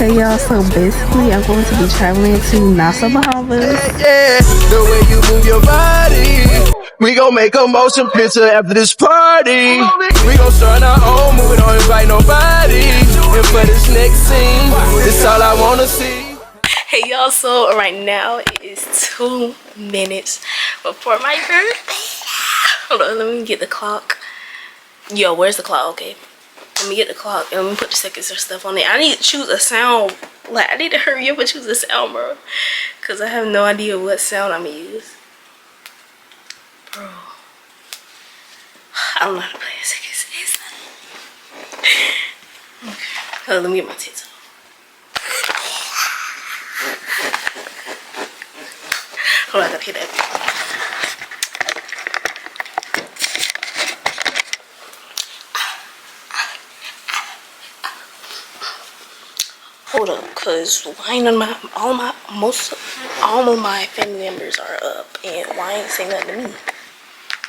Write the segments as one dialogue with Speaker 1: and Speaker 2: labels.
Speaker 1: Okay, y'all, so basically I'm going to be traveling to Nassau, Bahamas.
Speaker 2: Yeah, the way you move your body, we gon' make a motion picture after this party. We gon' start our own movie, don't invite nobody. And for this next scene, it's all I wanna see.
Speaker 1: Hey y'all, so right now it is 2 minutes before my birthday. Hold on, let me get the clock. Yo, where's the clock? Okay, let me get the clock and let me put the seconds or stuff on it. I need to choose a sound. Like, I need to hurry up and choose a sound, bro, because I have no idea what sound I'm gonna use. Bro, I don't know how to play a second. Okay, hold on, let me get my tits off. Hold on, I gotta hit that. Hold up, cause why ain't all of my family members are up, and why ain't saying nothing to me?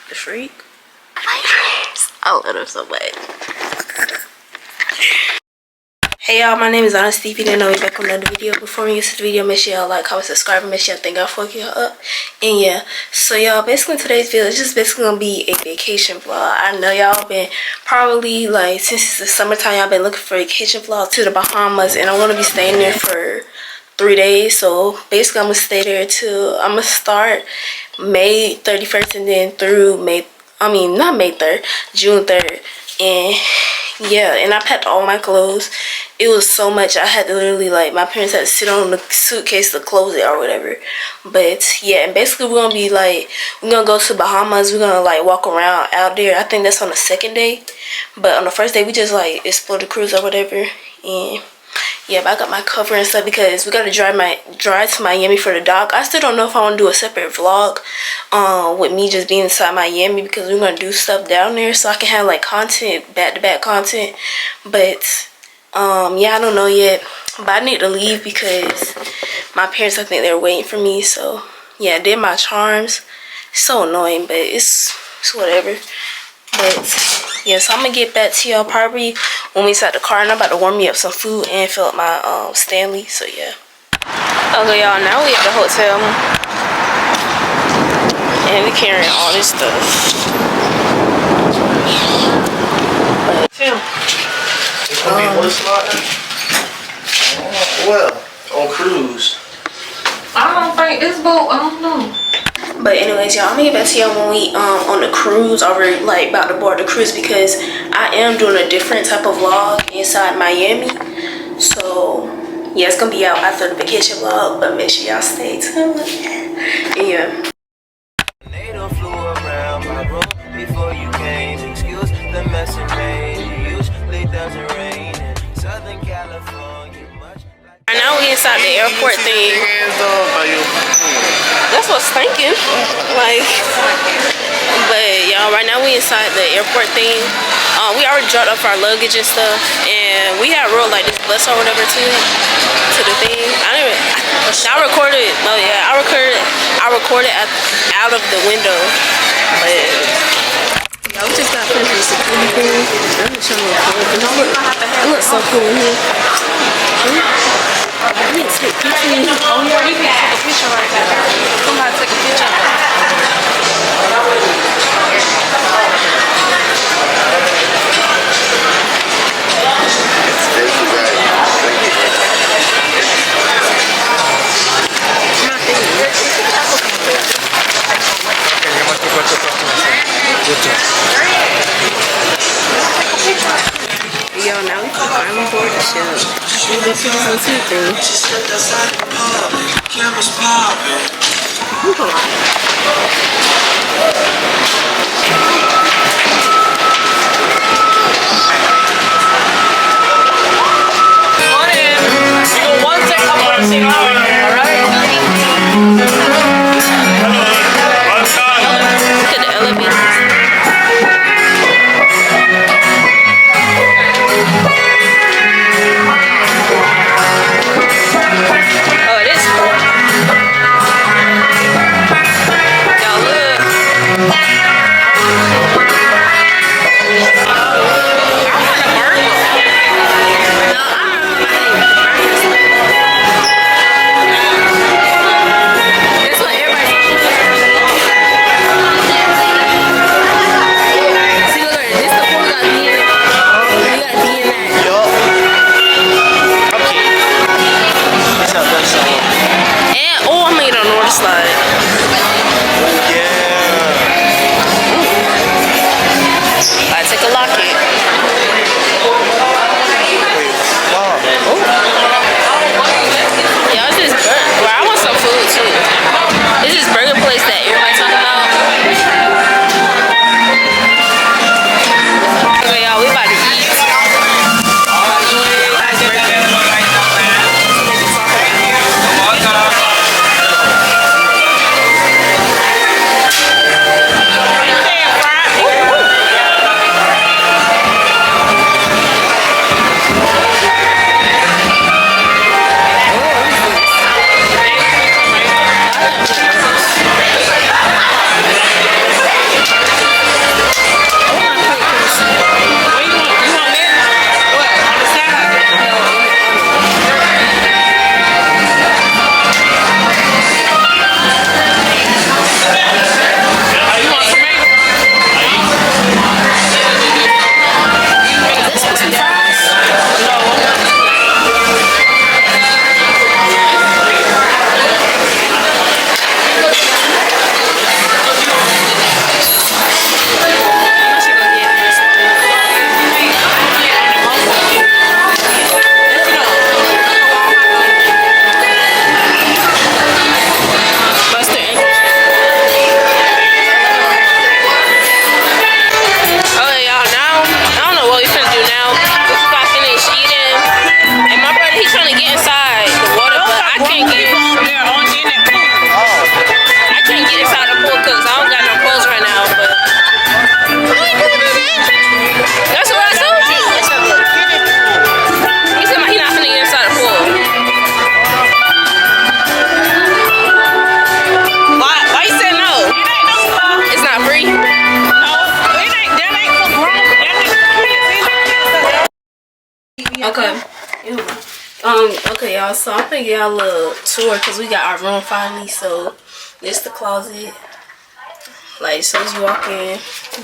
Speaker 1: The freak. My dreams. I love them so much. Hey y'all, my name is Honestly. If you didn't know, we're back with another video. Before we get to the video, make sure y'all like, comment, subscribe, and make sure y'all think I'll fuck y'all up. And yeah, so y'all, basically today's video is just basically gonna be a vacation vlog. I know y'all been probably, like, since it's the summertime, y'all been looking for a vacation vlog to the Bahamas, and I'm gonna be staying there for 3 days. So basically I'm gonna stay there till I'm gonna start May 31st and then through not May 3rd, June 3rd. And yeah, and I packed all my clothes. It was so much. I had to literally, like, my parents had to sit on the suitcase to close it or whatever. But yeah, and basically we're gonna be like, we're gonna go to Bahamas. We're gonna like walk around out there. I think that's on the 2nd day, but on the 1st day we just like explore the cruise or whatever. And yeah, but I got my cover and stuff because we gotta drive to Miami for the dock. I still don't know if I want to do a separate vlog with me just being inside Miami, because we're gonna do stuff down there so I can have like content, back-to-back content. But yeah, I don't know yet, but I need to leave because my parents, I think they're waiting for me. So yeah, I did my charms. It's so annoying, but it's whatever. But yeah, so I'm gonna get back to y'all probably when we start the car, and I'm about to warm me up some food and fill up my Stanley. So yeah. Okay y'all, now we at the hotel and we carrying all this stuff. But
Speaker 3: it's gonna be one slot. Well, on cruise.
Speaker 4: I don't think this boat, I don't know.
Speaker 1: But anyways, y'all, I'm gonna get back to y'all when we on the cruise, or like about to board the cruise, because I am doing a different type of vlog inside Miami. So yeah, it's gonna be out after the vacation vlog, but make sure y'all stay tuned. Yeah.
Speaker 2: Flew around my room before you came. Excuse the mess it made. Usually doesn't rain in Southern California much.
Speaker 1: Right now we inside the airport thing. That's what's thinking. Like, but y'all, right now we inside the airport thing. We already dropped off our luggage and stuff, and we had rode like this bus or whatever to the thing. I recorded. Oh yeah, I recorded out of the window. But y'all, we just got finished with the security thing. I'm just trying to record. It looks so cool in here. I need to take pictures. Oh yeah, we can take a picture right now. Somebody take a picture. Yo, now we can finally board the ship. We've been to this on 2 things. Hold on. Okay, y'all. So I'm gonna give y'all a little tour because we got our room finally. So this the closet. Like, so as you walk in,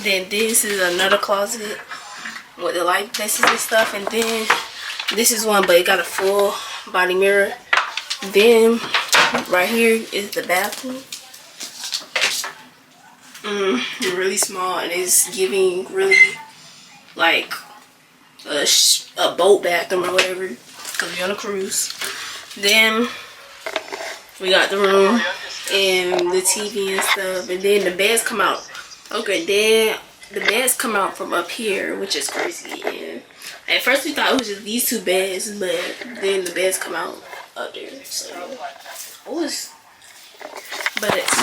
Speaker 1: then this is another closet with the light places and stuff, and then this is one, but it got a full body mirror. Then right here is the bathroom. Really small, and it's giving really like a boat bathroom or whatever, because we're on a cruise. Then we got the room and the TV and stuff, and then the beds come out. Okay, then the beds come out from up here, which is crazy. And at first we thought it was just these two beds, but then the beds come out up there. So it was, but it's,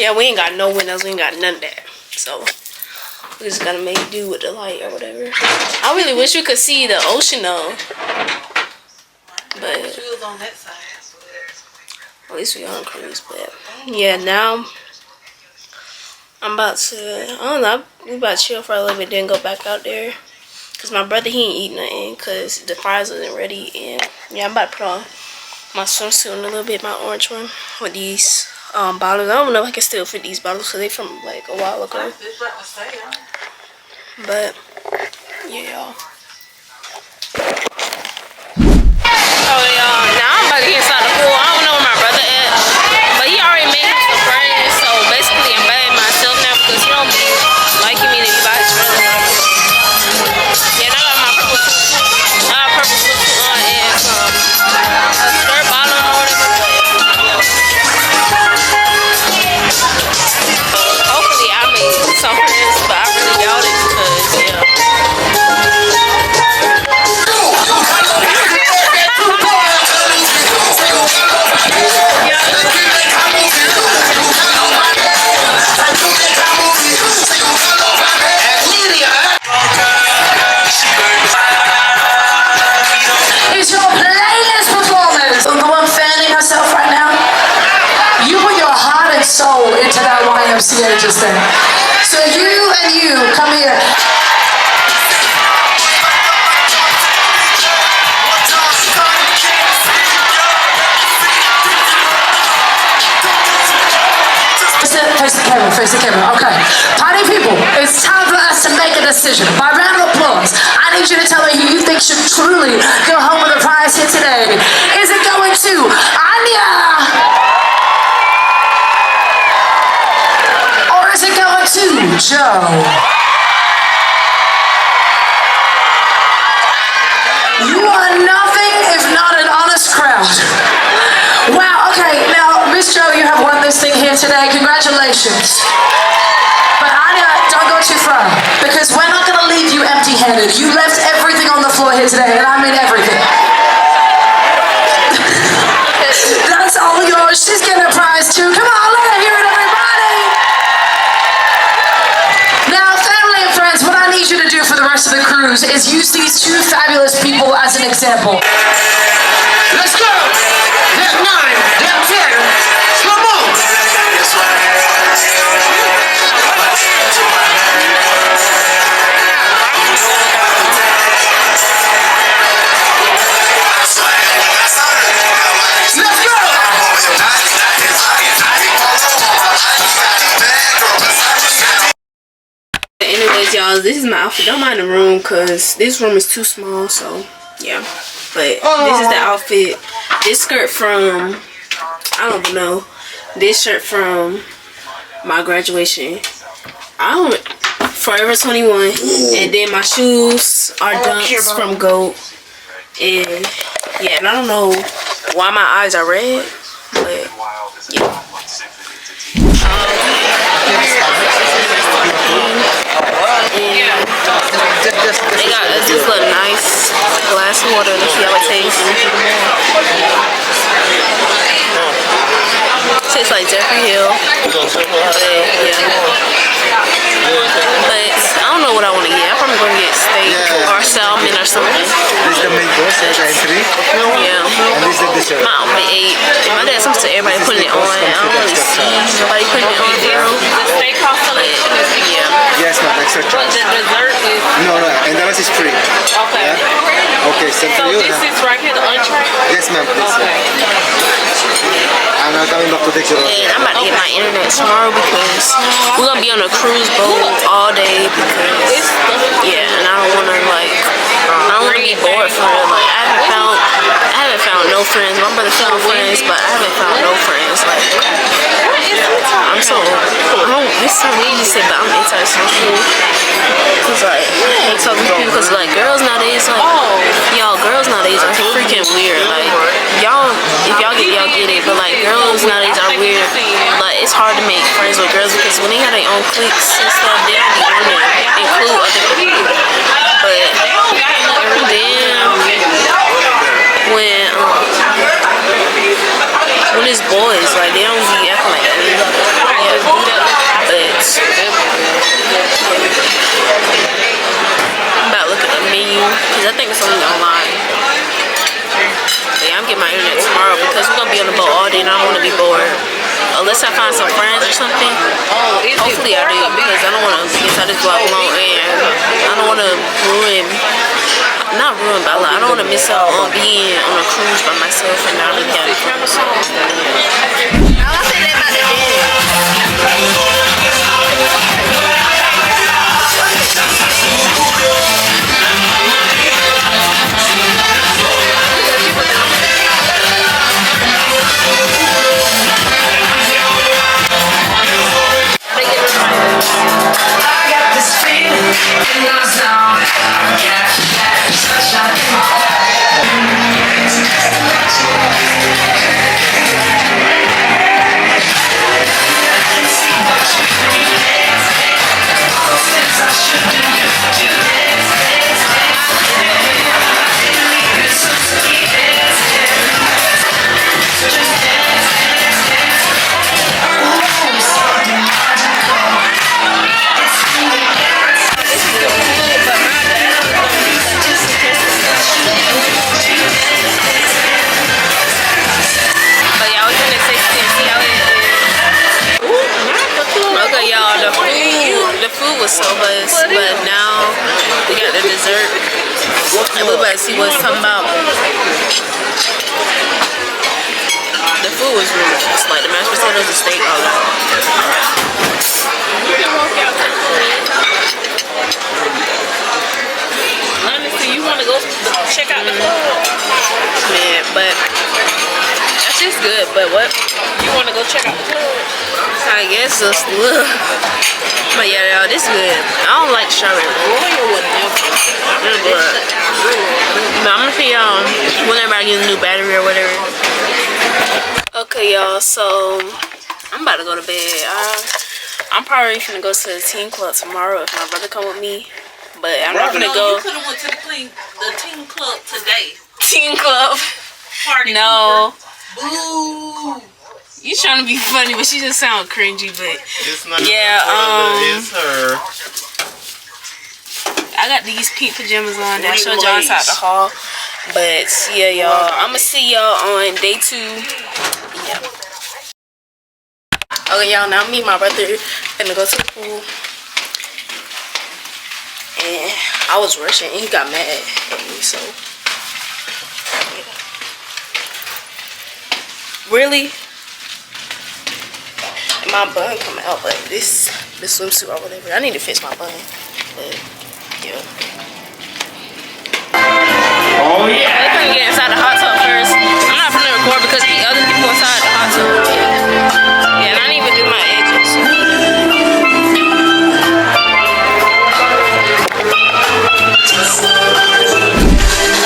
Speaker 1: yeah, we ain't got no windows, we ain't got none of that. So we just gotta make do with the light or whatever. I really wish we could see the ocean though. But
Speaker 4: on that side.
Speaker 1: at least we on a cruise. But yeah, now I'm about to, I don't know, we about to chill for a little bit, then go back out there. Cause my brother, he ain't eat nothing cause the fries wasn't ready. And yeah, I'm about to put on my swimsuit in a little bit, my orange one, with these bottles. I don't know if I can still fit these bottles cause they from like a while ago. But yeah, y'all. Oh y'all, now I'm about to get inside the pool. I don't know where my brother at, but he already made me some friends. So basically, I'm by myself now because he don't be liking me to be by his brother. Yeah, and I got my purple swimsuit. I got a purple swimsuit on and a skirt bottom or whatever. Hopefully, I made some friends, but I really doubt it because yeah.
Speaker 5: It's your playlist performance. The one fanning herself right now. You put your heart and soul into that YMCA just then. So you and you, come here. Face the camera, okay. Party people, it's time for us to make a decision. By round of applause, I need you to tell me who you think should truly go home with a prize here today. Is it going to Anya? Or is it going to Joe? You are nothing if not an honest crowd. Wow, okay, now, Miss Joe, you have won this thing here today. Congratulations. But Anya, don't go too far, because we're not going to leave you empty-handed. You left everything on the floor here today, and I mean everything. That's all yours. She's getting a prize, too. Come on, let her hear it, everybody. Now, family and friends, what I need you to do for the rest of the cruise is use these two fabulous people as an example.
Speaker 2: Let's go! That 9, that 10, come on! Let's go!
Speaker 1: Anyways, y'all, this is my outfit. Don't mind the room because this room is too small, so yeah. But this is the outfit. This skirt from, I don't even know. This shirt from my graduation. Forever 21. And then my shoes are Dunks from Goat. And yeah, and I don't know why my eyes are red, but yeah. They got this little nice glass of water. Let's see how it tastes. Tastes like Jeffrey Hill. But yeah. But I don't know what I want to get. I'm probably going to get steak or salmon or something.
Speaker 6: This is the main course, the entry.
Speaker 1: Yeah.
Speaker 6: And this is the dessert.
Speaker 1: My mom ate. My dad sometimes everybody putting it on. I don't really see nobody putting it on there.
Speaker 4: The steakhouse selection is
Speaker 1: yeah.
Speaker 6: Yes, ma'am, extra
Speaker 4: But
Speaker 6: charge.
Speaker 4: the dessert is
Speaker 6: No, and then Entrance is free.
Speaker 4: Okay.
Speaker 6: Yeah? Okay, same
Speaker 4: So
Speaker 6: for you.
Speaker 4: this is right here, the entree?
Speaker 6: Yes, ma'am, please.
Speaker 4: Okay.
Speaker 6: I'm not coming back to take your order.
Speaker 1: And I'm about to get my internet tomorrow because we're gonna be on a cruise boat all day because and I don't wanna be bored for real. Like I haven't found no friends. My brother found friends, but I haven't found no friends. Like this is so easy to say, but I'm antisocial. Cause like I hate talking to people. Cause like girls nowadays, like girls nowadays are freaking weird. Like y'all, if y'all get it, but like girls nowadays are weird. Like it's hard to make friends with girls because when they have their own cliques and stuff, they don't be wanting to include other people. But then when it's boys, like they don't be acting like that. I'm about to look at the menu because I think it's only online. But yeah, I'm getting my internet tomorrow because we're gonna be on the boat all day and I don't want to be bored. Unless I find some friends or something. Hopefully I do because I don't want to get inside this vlog alone and I don't want to not ruin, but I don't want to miss out on being on a cruise by myself and not really having fun. Was so buzzed, but now we got the dessert and we're about to see what it's talking about. The food was really just like the mashed potatoes and steak all that.
Speaker 4: Honestly, you want to go check out the club?
Speaker 1: Man, but that's just good, but what?
Speaker 4: You want to go check out the club?
Speaker 1: I guess just look. But yeah, y'all, this is good. I don't like strawberry. But I'm gonna see y'all whenever I get a new battery or whatever. Okay, y'all, so I'm about to go to bed. I'm probably gonna go to the teen club tomorrow if my brother come with me. But I'm not gonna go.
Speaker 4: You could have went to the teen club today.
Speaker 1: Teen club?
Speaker 4: Party.
Speaker 1: No.
Speaker 4: Boo.
Speaker 1: You trying to be funny, but she just sound cringy. But
Speaker 3: It's not
Speaker 1: it's
Speaker 3: her.
Speaker 1: I got these pink pajamas on that I showed y'all inside the hall. But yeah, y'all, I'm gonna see y'all on day 2. Yeah. Okay, y'all, now me and my brother gonna go to the pool. And I was rushing and he got mad at me, so yeah. Really? My bun coming out, but this swimsuit or whatever, I need to fix my bun. But yeah.
Speaker 3: Oh yeah.
Speaker 1: I'm gonna get inside the hot tub first. I'm not gonna record because the other people inside the hot tub. Yeah, and I didn't even do my edges.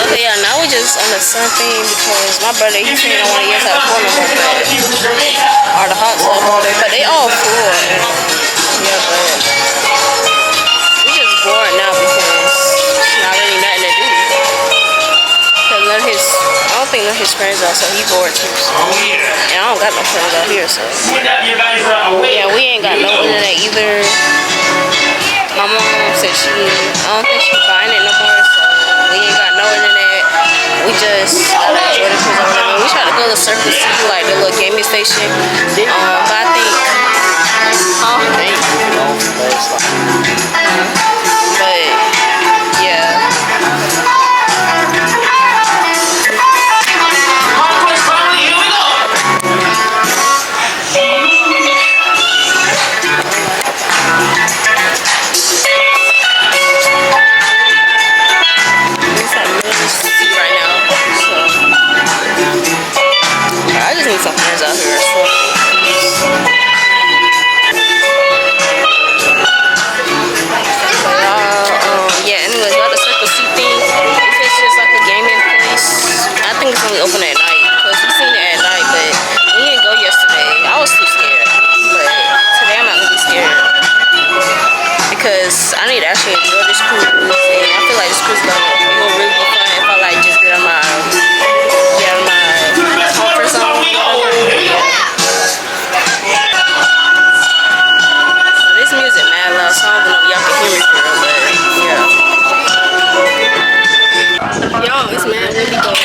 Speaker 1: Okay, yeah, now we just on the sun thing because my brother, he said I want to get inside the pool no more, or the hot tub, but they all full. Yeah, but we just bored now because there's not really nothing to do. Cause I don't think none of his friends are, so he bored too. So.
Speaker 3: Oh yeah.
Speaker 1: And I don't got no friends out here, so.
Speaker 3: You guys are awake.
Speaker 1: Yeah, we ain't got no internet either. My mom said I don't think she's buying it no more, so we ain't got no internet. We just gotta enjoy the cruise or whatever. We tried to go to Circle City, like the little gaming station. But I think, but yeah.
Speaker 4: out here or something. Yeah, anyways, about the Circle C thing, it's just like a gaming place. I think it's only open at night, because we seen it at night, but we didn't go yesterday. I was too scared, but today I'm not gonna be scared, because I need to actually enjoy this cruise, and I feel like this cruise is gonna really be fun if I like just get out of my comfort zone. So this music mad loud, so I don't know if y'all can hear me for real, but yeah. Yo, it's mad really good.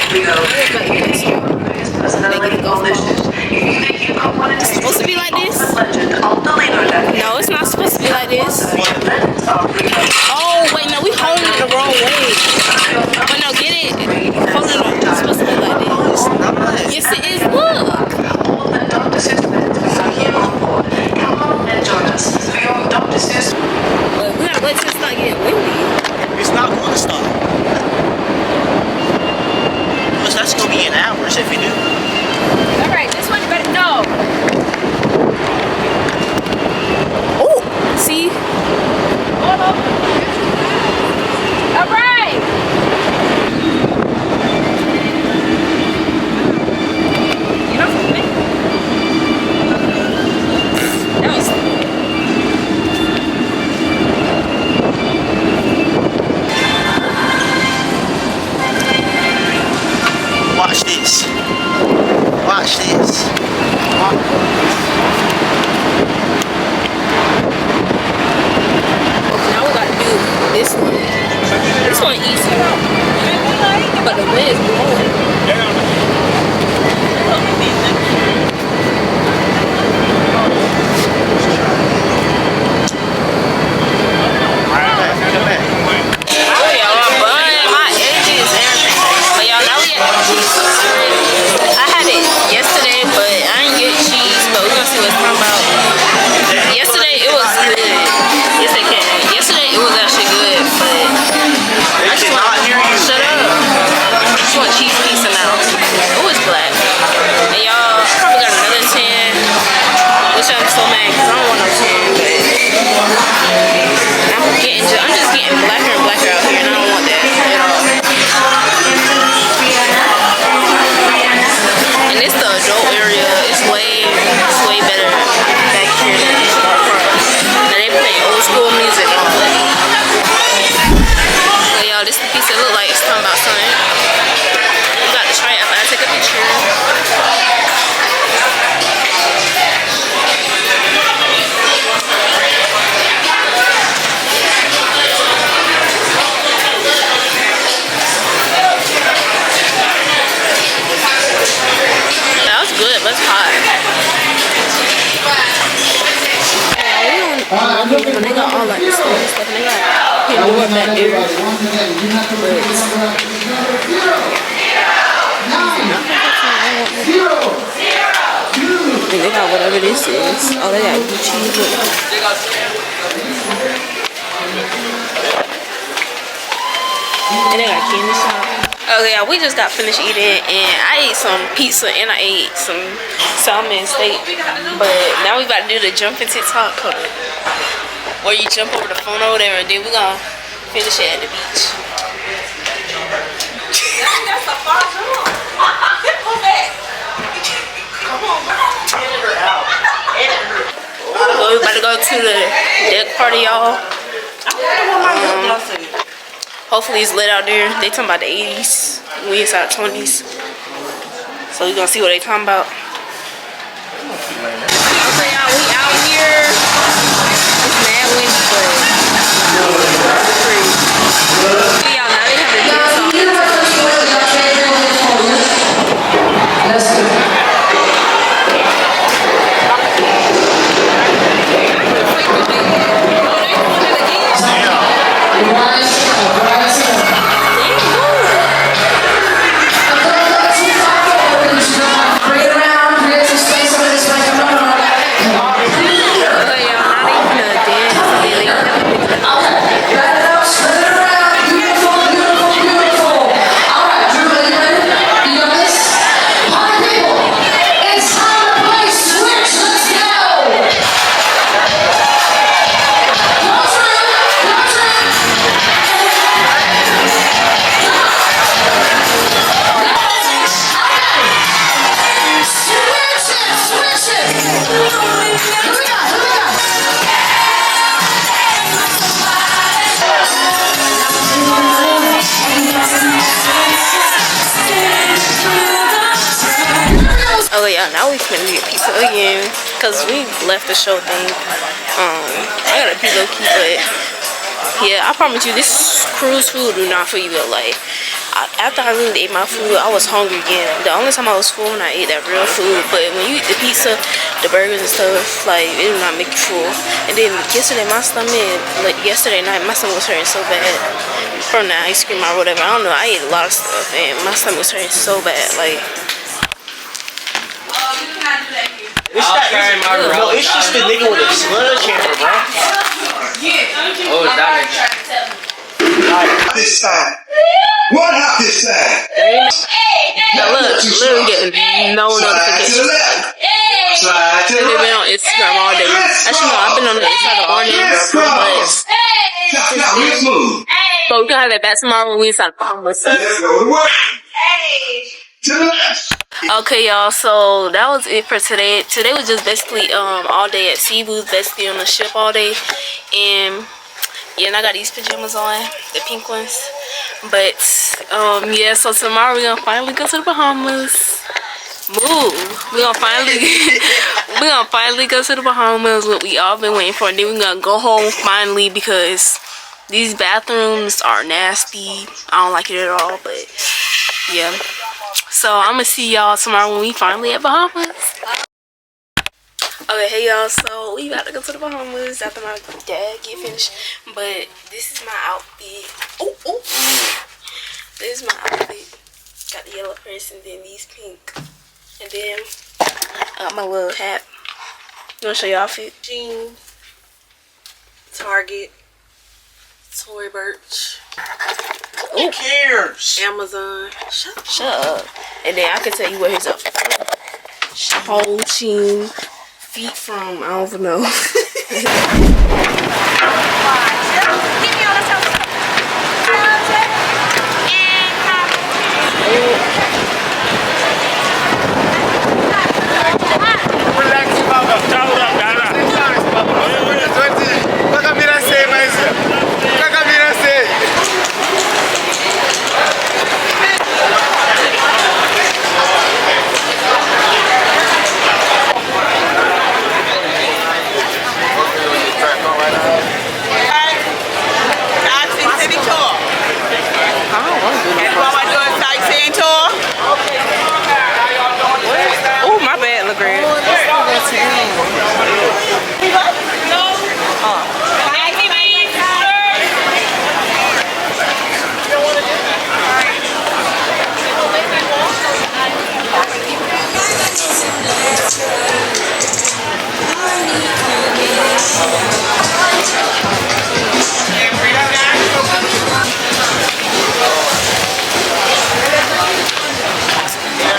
Speaker 4: It's supposed to be like this? No, it's not supposed to be like this. Oh, wait, no, we holding it the wrong way. Wait, no, get it. Holding it. It's supposed to be like this. Yes, it is. Look. But we gotta wait till it's not getting windy.
Speaker 7: It's not going to stop. Plus, that's going to be in hours if we do.
Speaker 4: Alright, this one you better go. Oh, see? Alright. You know something? That was...
Speaker 7: Watch this. Watch this.
Speaker 4: Now we gotta do this one. This one easy. But the wind is blowing. Oh, y'all, my bun, my edges, everything. But y'all, now we at the cheese. I had it yesterday, but I didn't get cheese. But we're gonna see what it's talking about. Yesterday it was good. Yes, they can. Yesterday it was actually good, but I just want shut up. I just want cheese pizza now. It was black. And y'all probably got another 10, which I'm so mad because I don't want no 10, but I'm just getting blacker and blacker out here, and I don't want that at all. And this the adult area is way better back here than the bar front. Now they play old school music on. So y'all, this the piece that look like it's talking about something. We got to try it after I take a picture. That was good, but it's hot. And they got all like this stuff and they got people up back there. And they got whatever this is. Oh, they got Gucci. And they got candy shop. Okay, yeah, we just got finished eating and I ate some pizza and I ate some salmon steak. But now we about to do the jumping TikTok cover, where you jump over the phone over there and then we're gonna finish it at the beach. That's a far jump. So we about to go to the deck party, y'all. Hopefully it's lit out there. They talking about the 80s. We inside 20s. So we gonna see what they talking about. Okay, y'all, we out here. It's mad windy, but okay, y'all, now they have the dance off. But yeah, now we finna get pizza again, cause we left the show thing. I got a pizza key, but yeah, I promise you, this cruise food do not fill you up. Like, after I really ate my food, I was hungry again. The only time I was full when I ate that real food. But when you eat the pizza, the burgers and stuff, like, it do not make you full. And then yesterday, my stomach, like yesterday night, my stomach was hurting so bad from the ice cream or whatever. I don't know. I ate a lot of stuff, and my stomach was hurting so bad. Like,
Speaker 7: It's just the nigga with a sledgehammer, bro.
Speaker 3: Oh, is that
Speaker 6: This time. What up this time?
Speaker 4: now look, literally getting no notification.
Speaker 6: Slide to the
Speaker 4: They've been
Speaker 6: left.
Speaker 4: on Instagram all day. Actually, no, I've been on the inside of morning,
Speaker 6: Now real smooth.
Speaker 4: but we gonna have that back tomorrow when we inside the Bahamas.
Speaker 6: Let's go to work. To the left.
Speaker 4: Okay, y'all, so that was it for today. Today was just basically all day at sea. We was basically on the ship all day, and yeah, and I got these pajamas on, the pink ones. But yeah, so tomorrow we're gonna finally go to the Bahamas. We're gonna finally go to the Bahamas, what we all been waiting for. And then we're gonna go home finally, because these bathrooms are nasty. I don't like it at all, but yeah. So I'm gonna see y'all tomorrow when we finally at Bahamas. Okay, hey y'all, so we about to go to the Bahamas after my dad get finished. But this is my outfit. Oh, this is my outfit. Got the yellow purse and then these pink. And then I got my little hat. You wanna show your outfit? Jeans, Target, Tory Burch.
Speaker 7: Who cares?
Speaker 4: Amazon. Shut up. And then I can tell you what his outfit is. Whole Sheen. Feet from, I don't even know. Oh, my bad, LeGrand.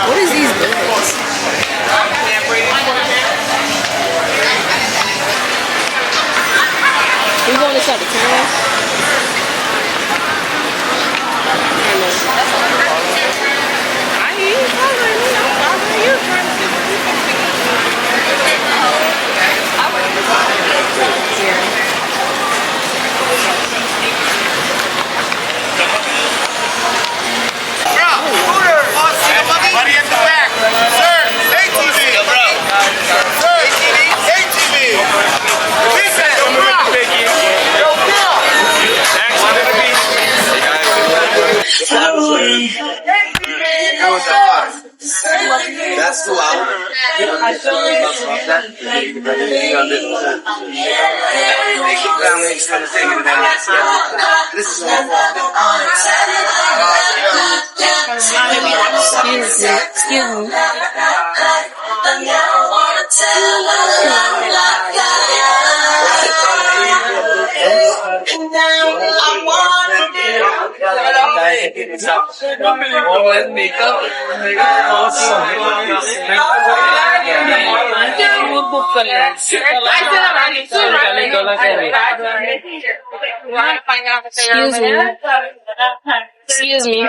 Speaker 4: What is these birds? We going inside the town? I hear you following me. I'm following you, trying to see what you can see.
Speaker 3: Buddy at the back. Sir, ATV. Sir, ATV. This is the rock.
Speaker 6: That's 2 hours.
Speaker 4: Excuse me. Excuse me.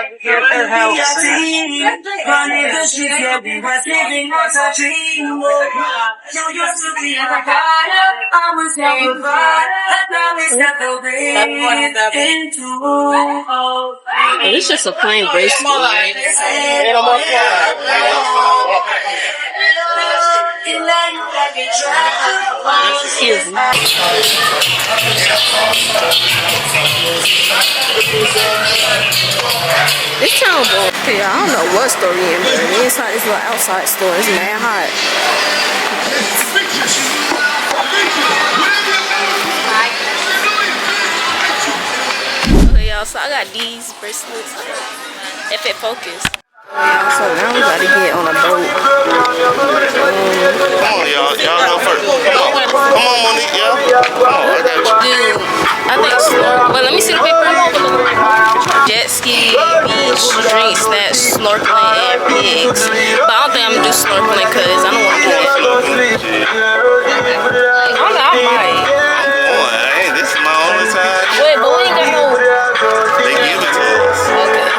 Speaker 4: It's just a plain bracelet. Excuse me. This town boy. Yeah, I don't know what store we in, but inside this little outside store, it's mad hot. Okay, y'all, so I got these bracelets. If it focus. So now we gotta get on a boat.
Speaker 3: Come on, y'all. Y'all go first. Come on, Monique, y'all. Come on, I got you.
Speaker 4: Dude, I think snorkel. Well, let me see the paper. Jet ski, beach, drinks, snacks, snorkeling, and pigs. But I don't think I'm gonna do snorkeling because I don't want to do that. I don't know, I might.
Speaker 3: Boy, hey, this is my only time.
Speaker 4: Wait, but we ain't got no.
Speaker 3: They give it to us.
Speaker 4: Okay.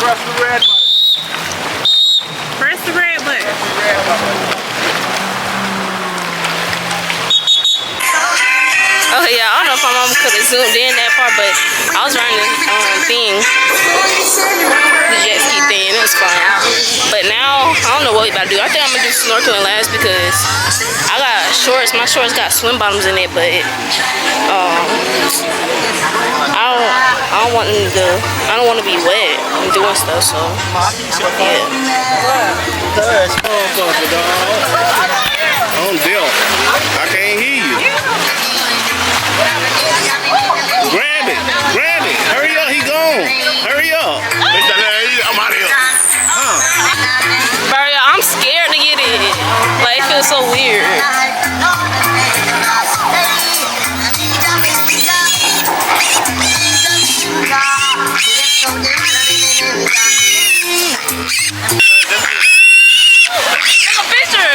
Speaker 3: Press the red button.
Speaker 4: Press the red button. Oh yeah, I don't know if my mom could have zoomed in that far, but I was running the thing, the jet ski thing, it was fun. But now, I don't know what we about to do. I think I'm gonna do snorkeling last because I got shorts. My shorts got swim bottoms in it, but I don't want to be wet and doing stuff. So yeah.
Speaker 3: That's motherfucker, dog. On deal. I can't hear you. Grab it. Grab it. Hurry up. He gone. Hurry up. I'm out of here.
Speaker 4: Bro, I'm scared to get it. Like, it feels so weird. Take a picture.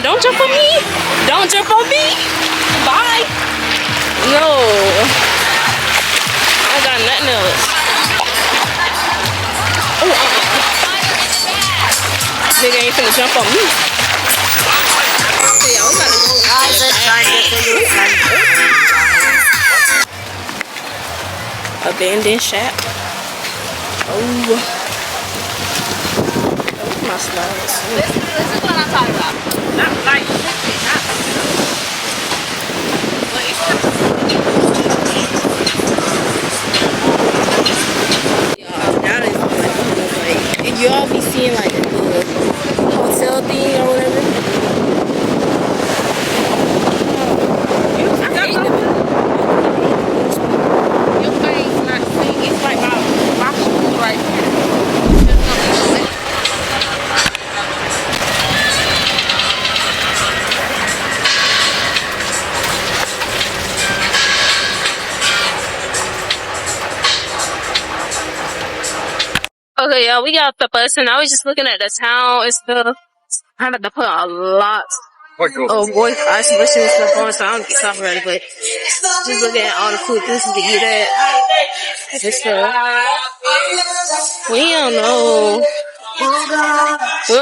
Speaker 4: Don't jump on me. Don't jump on me. Bye. No. I got nothing else. Nigga ain't finna jump on me. Yeah, we gotta go. Abandoned shop. Oh. My slides.
Speaker 8: This is what I'm talking about. Not like
Speaker 4: like, y'all be seeing like the hotel thing or whatever.
Speaker 8: your face not seeing. It's like my shoes right here.
Speaker 4: Okay, y'all, we got the bus and I was just looking at the town and stuff. I had to put a lot of voice isolation and stuff on, so I don't get copyrighted, but just looking at all the cool places to eat at and stuff. We don't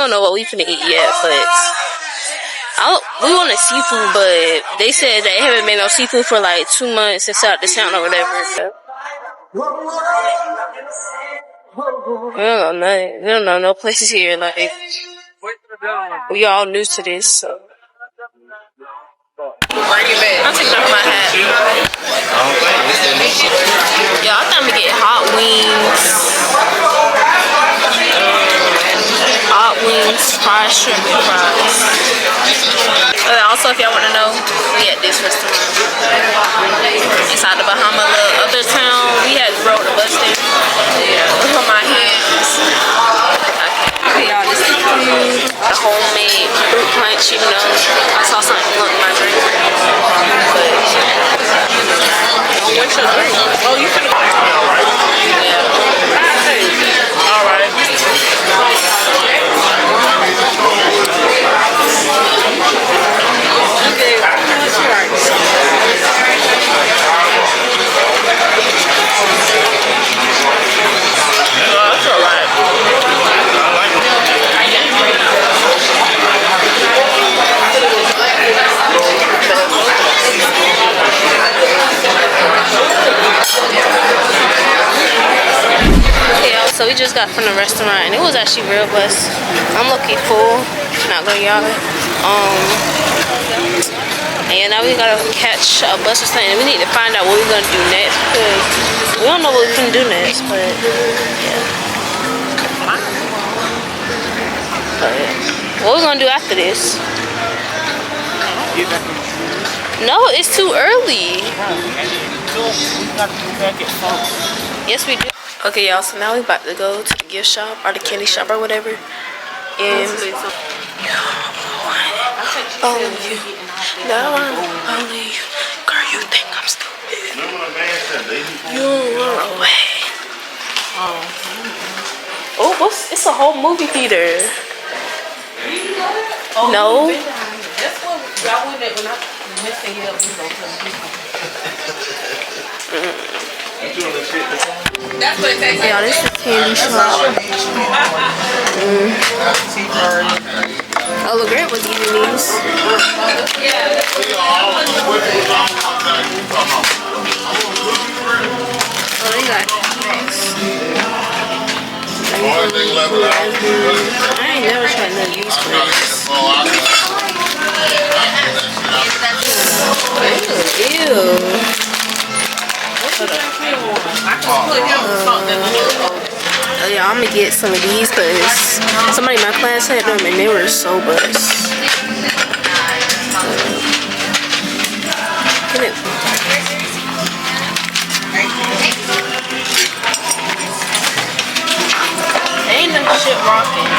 Speaker 4: know what we finna eat yet, but we want a seafood, but they said they haven't made no seafood for like 2 months inside the town or whatever. We don't know nothing. We don't know no places here. Like, we all new to this, so. I'm taking off my hat. Yo, I think I'm gonna get hot wings. Hot wings, fried shrimp and fries. Also, if y'all want to know, we at this restaurant inside the Bahama, little other town. We had rode the bus there. Yeah, look at my hands. Okay, y'all, this is food. The homemade fruit punch, even though I saw something look my drink. But what's your drink? Oh, you finna go. Yeah. All right. So we just got from the restaurant and it was actually real bus. I'm looking full, not gonna y'all. And now we gotta catch a bus or something. We need to find out what we're gonna do next because we don't know what we're gonna do next, but yeah. What we're gonna do after this? No, it's too early. Yes, we do. Okay, y'all, so now we about to go to the gift shop or the candy shop or whatever. And girl, you think I'm stupid. You run away. Oh, it's a whole movie theater. No.
Speaker 8: That's what y'all went at when I was missing here. That's what it takes.
Speaker 4: Y'all, this is candy shop. Oh, look, Grant was eating these. Oh, they got I ain't never tried none of these flavors. Ew. Oh yeah, I'm gonna get some of these because somebody in my class had them and they were so bust. Get it. Ain't no shit rocking.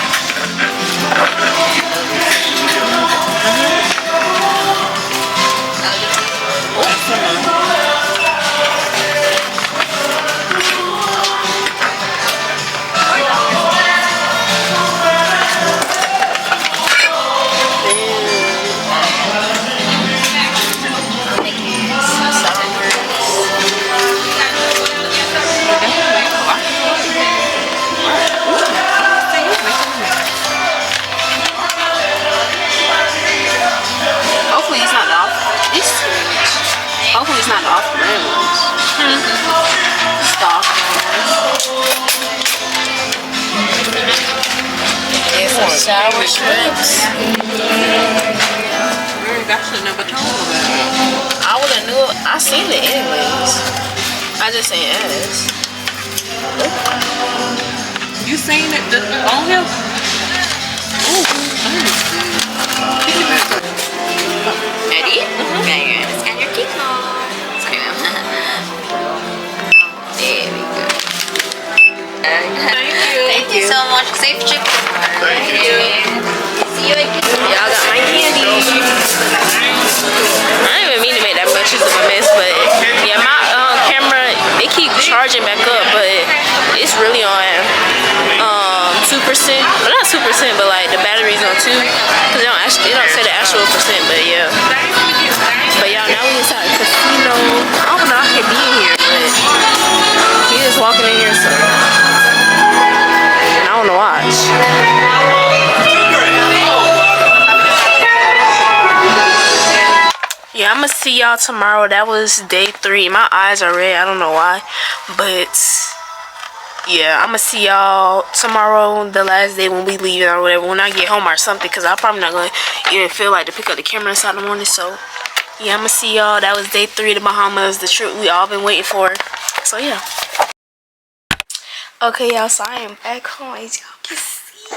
Speaker 4: Hopefully it's not the off-brand ones. It's the off-brand ones. It's some sour shrimps.
Speaker 8: I should never told about it.
Speaker 4: I would have knew it. I seen it anyways. I just ain't asked.
Speaker 8: You seen it on him? Ooh,
Speaker 4: Ready? Okay, scan your key card. Sorry, ma'am. There we go. Thank you so much. Safe trip. Thank you. See you again. Y'all got my candy. I didn't even mean to make that much of a mess, but yeah, my camera, it keeps charging back up, but it's really on 2%. Well, not 2%, but like the battery's on 2. Cause it don't say the actual percent, but yeah. But y'all, now we inside the casino. I don't know, I could be in here, but he just walking in here, so and I wanna watch.
Speaker 1: Yeah, I'm gonna see y'all tomorrow. That was day 3. My eyes are red. I don't know why, but yeah, I'm gonna see y'all tomorrow, the last day when we leave or whatever, when I get home or something, because I'm probably not gonna even feel like to pick up the camera inside in the morning. So yeah, I'm gonna see y'all. That was day 3 of the Bahamas, the trip we all been waiting for. So yeah. Okay, y'all, so I am back home, as y'all can see.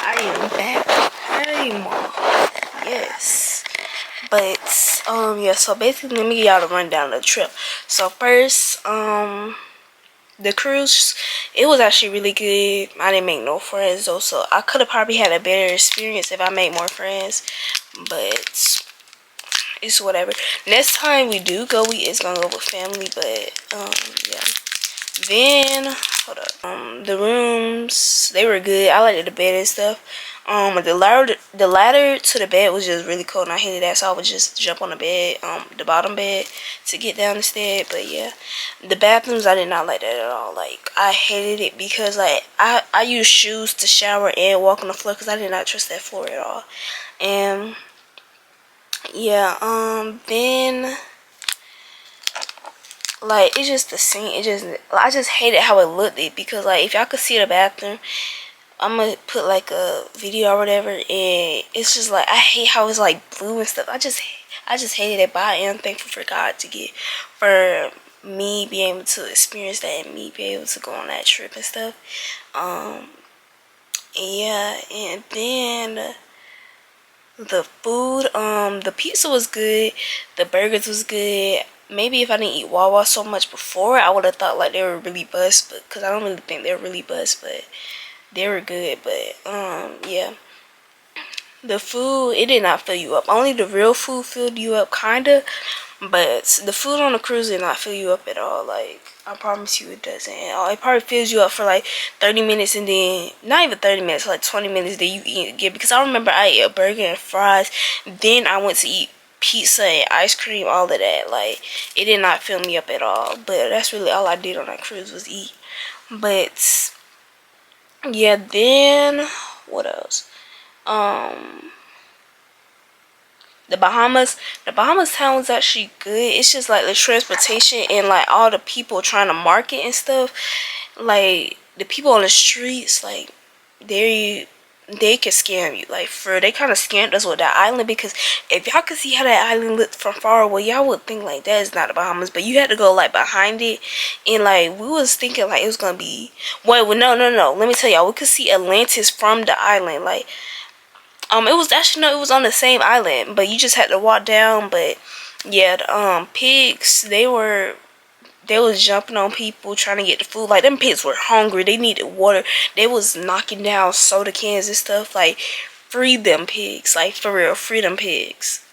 Speaker 1: I am back home. Yes. But yeah, so basically let me give y'all the rundown of the trip. So first, the cruise, it was actually really good. I didn't make no friends though, so I could have probably had a better experience if I made more friends, but it's whatever. Next time we do go, we is gonna go with family, but yeah. Then hold up, the rooms, they were good. I liked the bed and stuff. The ladder to the bed was just really cold and I hated that, so I would just jump on the bed, the bottom bed, to get down instead. But yeah, the bathrooms, I did not like that at all. Like, I hated it because like I use shoes to shower and walk on the floor because I did not trust that floor at all. And yeah, then like, it's just the scene, I just hated how it looked because like, if y'all could see the bathroom, I'm gonna put like a video or whatever, and it's just like, I hate how it's like blue and stuff. I just hated it, but I am thankful for God for me being able to experience that and me being able to go on that trip and stuff. Yeah, and then the food, the pizza was good, the burgers was good. Maybe if I didn't eat Wawa so much before, I would have thought like they were really bust, but because I don't really think they're really bust, but they were good. But yeah, the food, it did not fill you up. Only the real food filled you up, kinda. But the food on the cruise did not fill you up at all. Like, I promise you it doesn't. It probably fills you up for like 30 minutes and then, not even 30 minutes, like 20 minutes, then you eat again. Because I remember I ate a burger and fries, then I went to eat pizza and ice cream, all of that. Like, it did not fill me up at all. But that's really all I did on that cruise was eat. But yeah, then what else? The Bahamas town was actually good. It's just like the transportation and like all the people trying to market and stuff. Like, the people on the streets, like, they can scam you. Like, they kind of scammed us with that island, because if y'all could see how that island looked from far away, y'all would think like that is not the Bahamas, but you had to go like behind it, and like we was thinking like it was gonna be, wait, well, no, let me tell y'all, we could see Atlantis from the island. Like, it was actually, no, it was on the same island, but you just had to walk down. But yeah, the pigs, they was jumping on people trying to get the food. Like, them pigs were hungry, they needed water, they was knocking down soda cans and stuff. Like, free them pigs, like, for real, free them pigs.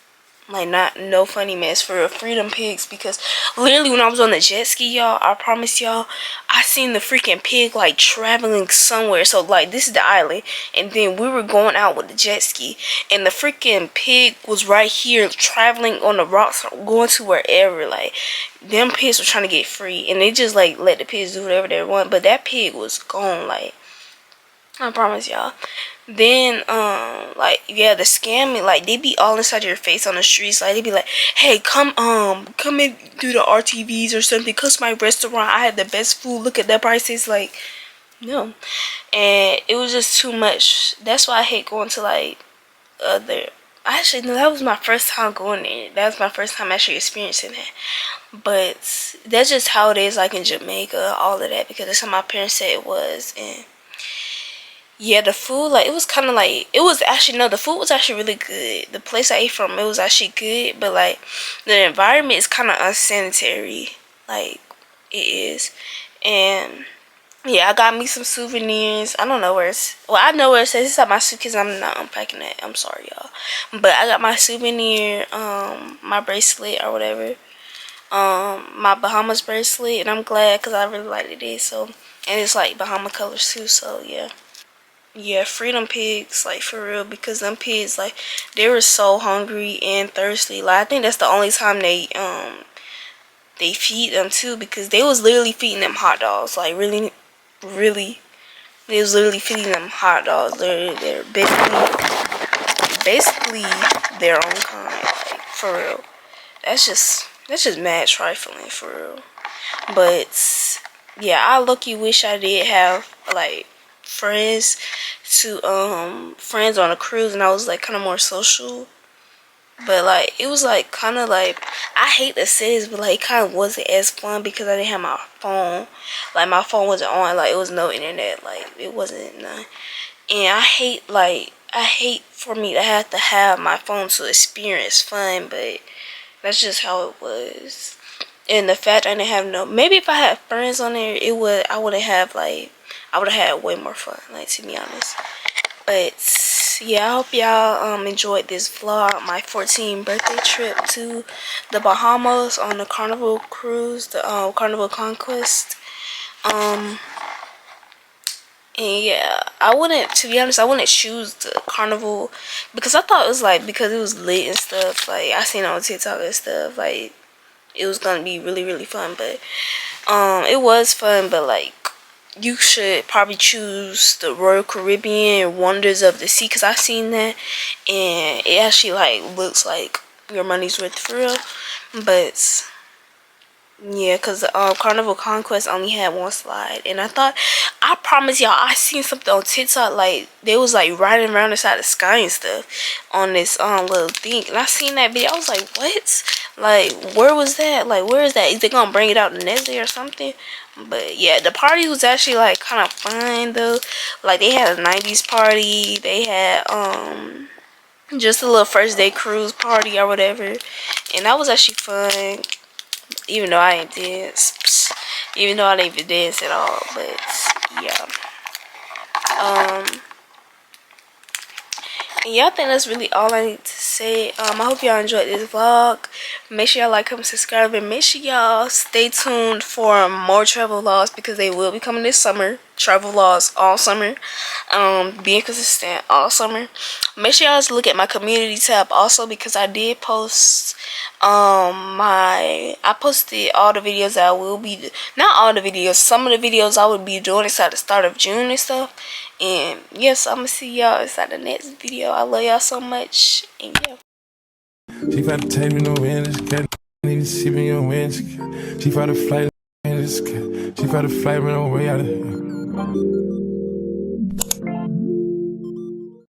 Speaker 1: Like, not no funny mess, for real, free them pigs. Because literally when I was on the jet ski, y'all, I promise y'all, I seen the freaking pig like traveling somewhere. So like, this is the island, and then we were going out with the jet ski, and the freaking pig was right here traveling on the rocks, going to wherever. Like, them pigs were trying to get free, and they just like let the pigs do whatever they want. But that pig was gone. Like, I promise y'all. Then like, yeah, the scamming, like, they be all inside your face on the streets. Like, they be like, hey, come and do the RTVs or something, come to my restaurant, I have the best food, look at the prices. Like, no. And it was just too much. That's why I hate going to like other, actually no, that was my first time going there. That was my first time actually experiencing that. But that's just how it is, like in Jamaica, all of that, because that's how my parents said it was. And yeah, the food, like, it was kind of like, it was actually, no, the food was actually really good. The place I ate from, it was actually good, but like, the environment is kind of unsanitary. Like, it is. And yeah, I got me some souvenirs. I don't know where it's, well, I know where it says. It's at my suitcase. I'm not unpacking it. I'm sorry, y'all. But I got my souvenir, my bracelet or whatever. My Bahamas bracelet, and I'm glad because I really liked it. So, and it's like Bahama colors too, so yeah. Yeah, freedom pigs, like, for real, because them pigs, like, they were so hungry and thirsty. Like, I think that's the only time they feed them too, because they was literally feeding them hot dogs. Like, really, they was literally feeding them hot dogs. They're basically their own kind. for real. That's just mad trifling, for real. But yeah, I lucky wish I did have like friends friends on a cruise, and I was like kind of more social. But like it was like kind of like, I hate to say this, but like it kind of wasn't as fun because I didn't have my phone. Like my phone wasn't on. Like it was no internet. Like it wasn't none. And I hate for me to have my phone to experience fun, but that's just how it was. And the fact I didn't have no, maybe if I had friends on there, I would have had way more fun, like, to be honest. But yeah, I hope y'all enjoyed this vlog, my 14th birthday trip to the Bahamas on the Carnival cruise, the Carnival Conquest. And yeah, to be honest, I wouldn't choose the Carnival because I thought it was like, because it was lit and stuff, like I seen it on TikTok and stuff, like it was gonna be really, really fun. But it was fun, but like you should probably choose the Royal Caribbean Wonders of the Sea, because I seen that and it actually like looks like your money's worth for real. But yeah, because Carnival Conquest only had one slide, and I promise y'all, I seen something on TikTok, like they was like riding around inside the sky and stuff on this little thing, and I seen that video. I was like, what? Like, where was that? Like, where is that? Is they gonna bring it out the next day or something? But yeah, the party was actually like kind of fun though. Like they had a 90s party, they had just a little first day cruise party or whatever, and that was actually fun. Even though I ain't dance, even though I didn't even dance at all. But yeah, and yeah, I think that's really all I need to say. I hope y'all enjoyed this vlog. Make sure y'all like, comment, subscribe, and make sure y'all stay tuned for more travel vlogs, because they will be coming this summer. Travel vlogs all summer, being consistent all summer. Make sure y'all look at my community tab also, because I did post I posted all the videos that I will be, not all the videos, some of the videos I would be doing inside the start of June and stuff. And yes, I'm gonna see y'all inside the next video. I love y'all so much, and yeah.
Speaker 2: She tried to take me no wind, she can't even see me on wind. She tried to flight, she tried to flight me no way out of here.